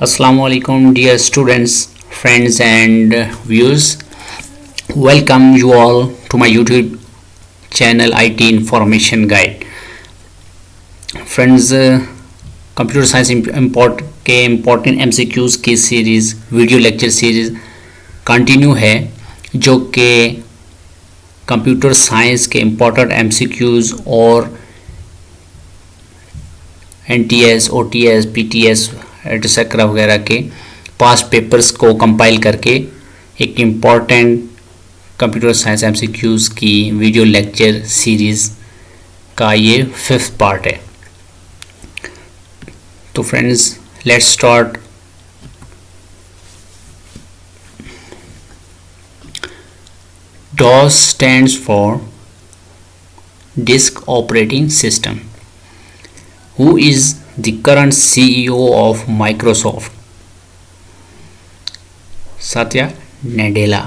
Assalamu alaikum, dear students, friends, and viewers. Welcome you all to my YouTube channel IT Information Guide. Friends, computer science important MCQs की series video lecture series continue है, जो कि computer science के important MCQs और NTS, OTS, PTS etcetera वगैरह के past papers को compile करके एक इम्पॉर्टेंट कंप्यूटर साइंस MCQs की वीडियो लेक्चर सीरीज़ का ये 5th पार्ट है। तो friends, let's start. DOS stands for Disk Operating System. Who is the current CEO of Microsoft? Satya Nadella.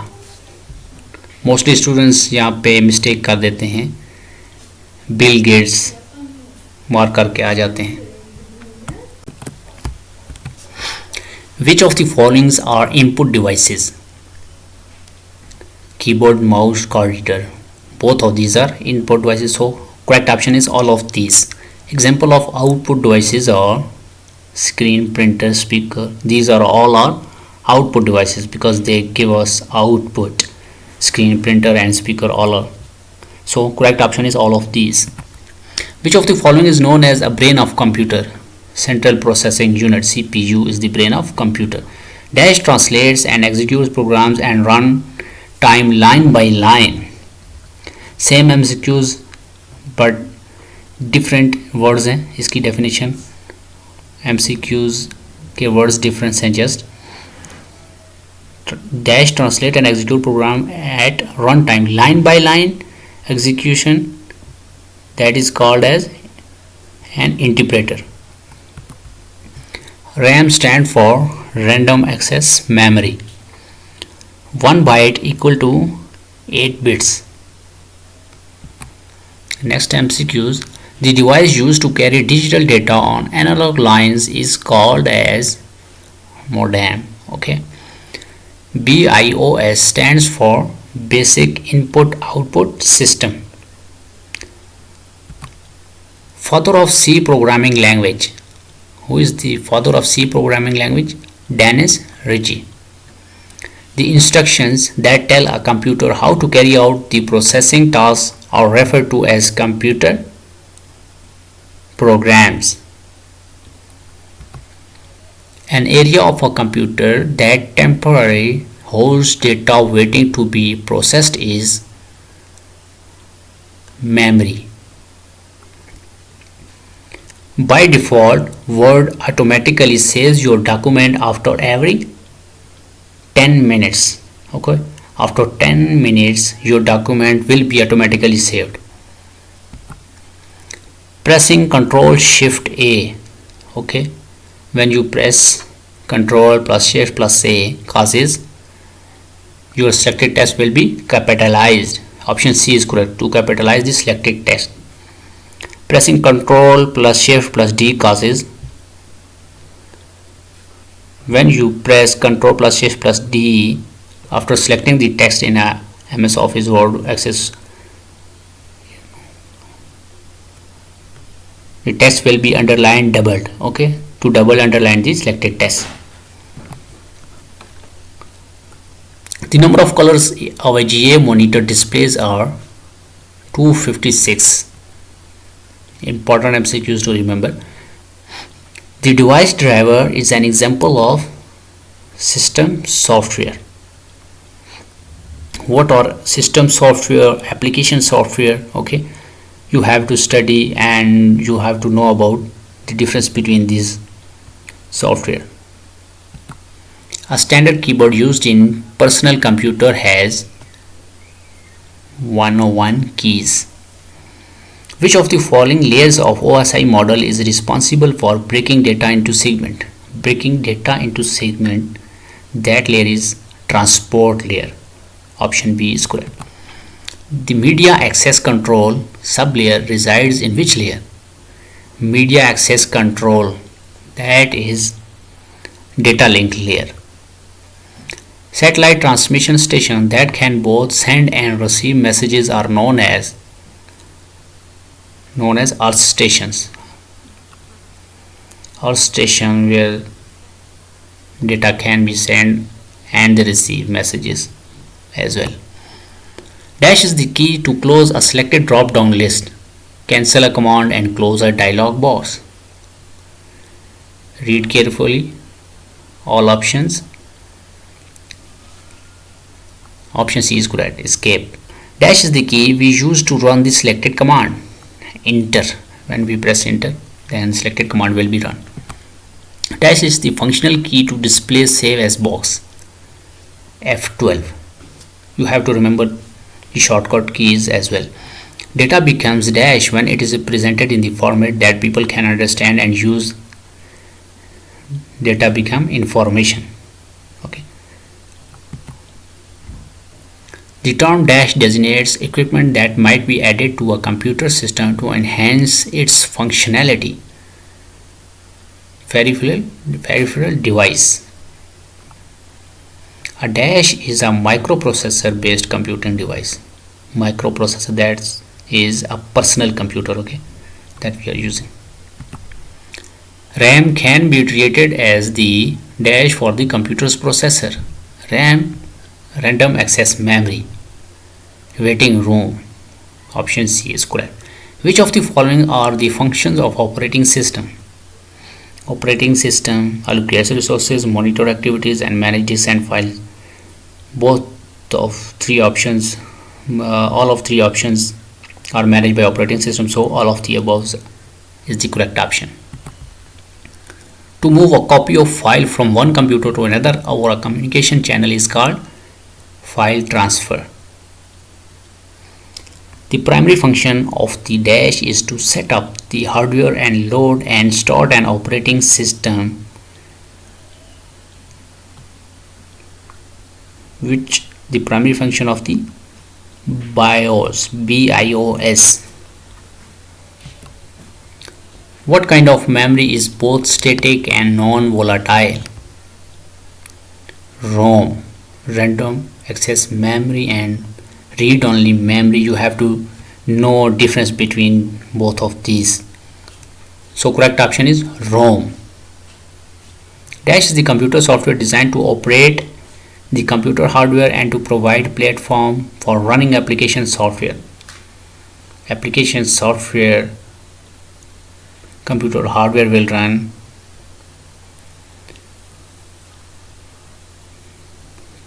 Mostly students यहाँ पे मिस्टेक कर देते हैं, बिल गेट्स मार्क करके आ जाते हैं। Which of the following are input devices? Keyboard, mouse, card reader. Both of these are input devices, so correct option is all of these. Example of output devices are screen, printer, speaker. These are all output devices because they give us output. Screen, printer, and speaker all are. So correct option is all of these. Which of the following is known as a brain of computer? Central processing unit, CPU, is the brain of computer. Dash translates and executes programs and run time line by line. Same MCQs but different words हैं, इसकी definition MCQs के words difference हैं just. Dash translate and execute program at run time, line by line execution, that is called as an interpreter. RAM stand for random access memory, 1 byte equal to 8 bits. Next MCQs. The device used to carry digital data on analog lines is called as modem. Okay. BIOS stands for Basic Input Output System. Father of C programming language. Who is the father of C programming language? Dennis Ritchie. The instructions that tell a computer how to carry out the processing tasks are referred to as computer programs. An area of a computer that temporarily holds data waiting to be processed is memory. By default, Word automatically saves your document after every 10 minutes. Okay, after 10 minutes your document will be automatically saved. Pressing Ctrl Shift A. Okay, when you press Ctrl plus Shift plus A causes your selected text will be capitalized. Option C is correct, to capitalize the selected text. Pressing Ctrl plus Shift plus D causes when you press Ctrl plus Shift plus D after selecting the text in a MS Office Word Access, the text will be underlined doubled. Okay, to double underline the selected text. The number of colors of a GA monitor displays are 256. Important MCQs to remember. The device driver is an example of system software. What are system software, application software? Okay, you have to study and you have to know about the difference between these software. A standard keyboard used in personal computer has 101 keys. Which of the following layers of OSI model is responsible for breaking data into segment? Breaking data into segment, that layer is transport layer. Option B is correct. The media access control sublayer resides in which layer? Media access control, that is data link layer. Satellite transmission stations that can both send and receive messages are known as earth stations. Earth station where data can be sent and they receive messages as well. Dash is the key to close a selected drop down list, cancel a command and close a dialog box. Read carefully all options. Option C is correct. Escape. Dash is the key we use to run the selected command. Enter. When we press enter, then selected command will be run. Dash is the functional key to display save as box. F12. You have to remember the shortcut keys as well. Data becomes dash when it is presented in the format that people can understand and use. Data become information. Okay. The term dash designates equipment that might be added to a computer system to enhance its functionality. Peripheral device. A dash is a microprocessor based computing device. Microprocessor, that is a personal computer, okay, that we are using. RAM can be treated as the dash for the computer's processor. RAM, random access memory. Waiting room. Option C is correct. Which of the following are the functions of operating system? Operating system allocates resources, monitor activities and manage disk and files. Both of three options, all of three options are managed by operating system, so all of the above is the correct option. To move a copy of file from one computer to another over a communication channel is called file transfer. The primary function of the dash is to set up the hardware and load and start an operating system, which the primary function of the BIOS. What kind of memory is both static and non-volatile? ROM, random access memory, and read-only memory. You have to know difference between both of these. So correct option is ROM. Dash is the computer software designed to operate the computer hardware and to provide platform for running application software. Application software, computer hardware will run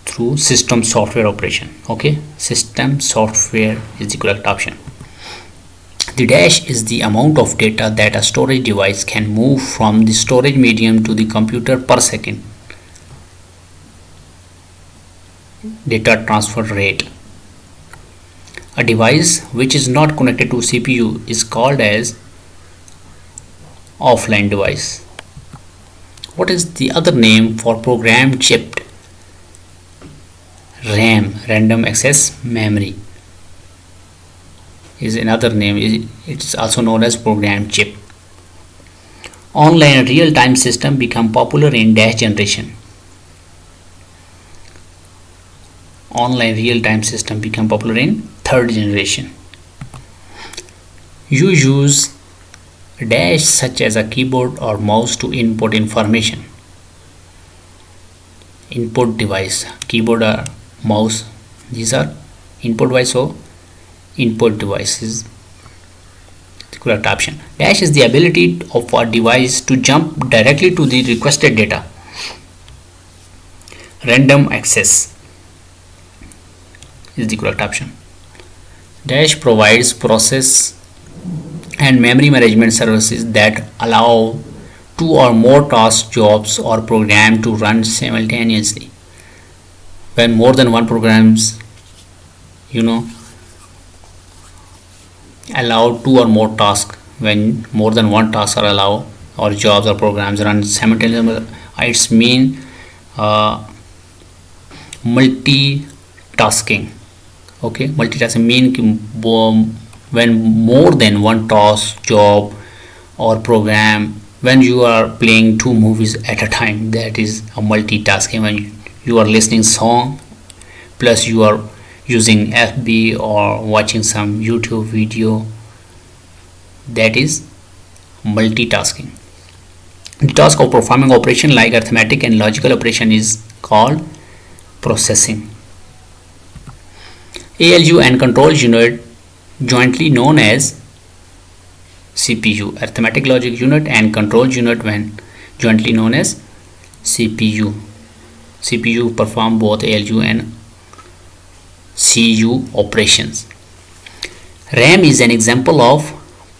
through system software operation. Okay, system software is the correct option. The dash is the amount of data that a storage device can move from the storage medium to the computer per second. Data transfer rate. A device which is not connected to CPU is called as offline device. What is the other name for program chip? RAM, random access memory, is another name. It's also known as program chip. Online real-time system become popular in dash generation. Online real-time system become popular in third generation. You use dash such as a keyboard or mouse to input information. Input device, keyboard or mouse, these are input device, so input device is the correct option. Dash is the ability of a device to jump directly to the requested data. Random access is the correct option. Dash provides process and memory management services that allow two or more tasks, jobs or program to run simultaneously. When more than one programs allow two or more tasks, when more than one task are allowed or jobs or programs run simultaneously, it's mean multitasking. Okay, multitasking mean when more than one task, job or program when you are playing two movies at a time, that is a multitasking. When you are listening song plus you are using FB or watching some YouTube video, that is multitasking. The task of performing operation like arithmetic and logical operation is called processing. ALU and control unit jointly known as CPU, arithmetic logic unit, and control unit when jointly known as CPU. CPU perform both ALU and CU operations. RAM is an example of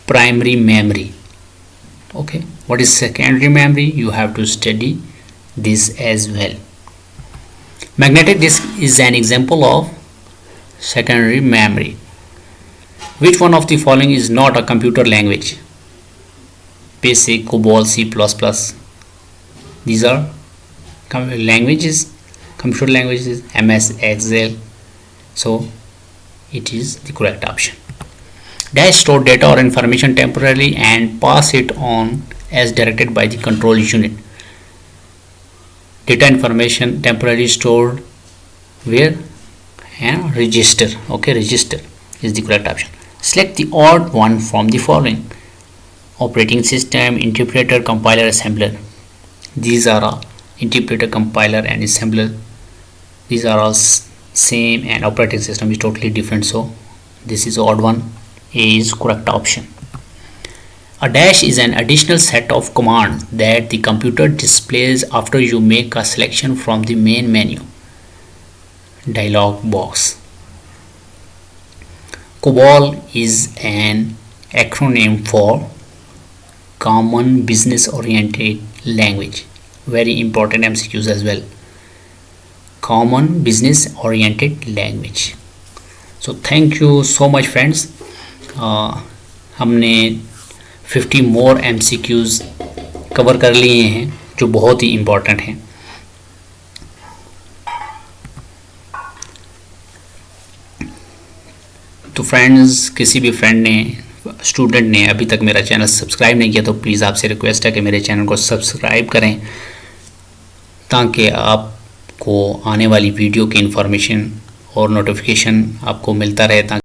primary memory. Okay, what is secondary memory? You have to study this as well. Magnetic disk is an example of secondary memory. Which one of the following is not a computer language? Basic, COBOL, C++. These are languages, computer languages, MS, Excel. So it is the correct option. Dash store data or information temporarily and pass it on as directed by the control unit. Data information temporarily stored where? And register. Okay, register is the correct option. Select the odd one from the following: operating system, interpreter, compiler, assembler. These are interpreter, compiler, and assembler. These are all same, and operating system is totally different, so this is odd one. A is correct option. A dash is an additional set of commands that the computer displays after you make a selection from the main menu dialog box. COBOL is an acronym for Common Business Oriented Language. Very important MCQs as well. Common Business Oriented Language. So thank you so much friends. हमने 50 मोर MCQs cover कर लिए हैं जो बहुत ही important हैं. तो friends, किसी भी फ्रेंड ने, स्टूडेंट ने अभी तक मेरा चैनल सब्सक्राइब नहीं किया तो प्लीज़ आपसे रिक्वेस्ट है कि मेरे चैनल को सब्सक्राइब करें ताकि आपको आने वाली वीडियो की इन्फॉर्मेशन और नोटिफिकेशन आपको मिलता रहे.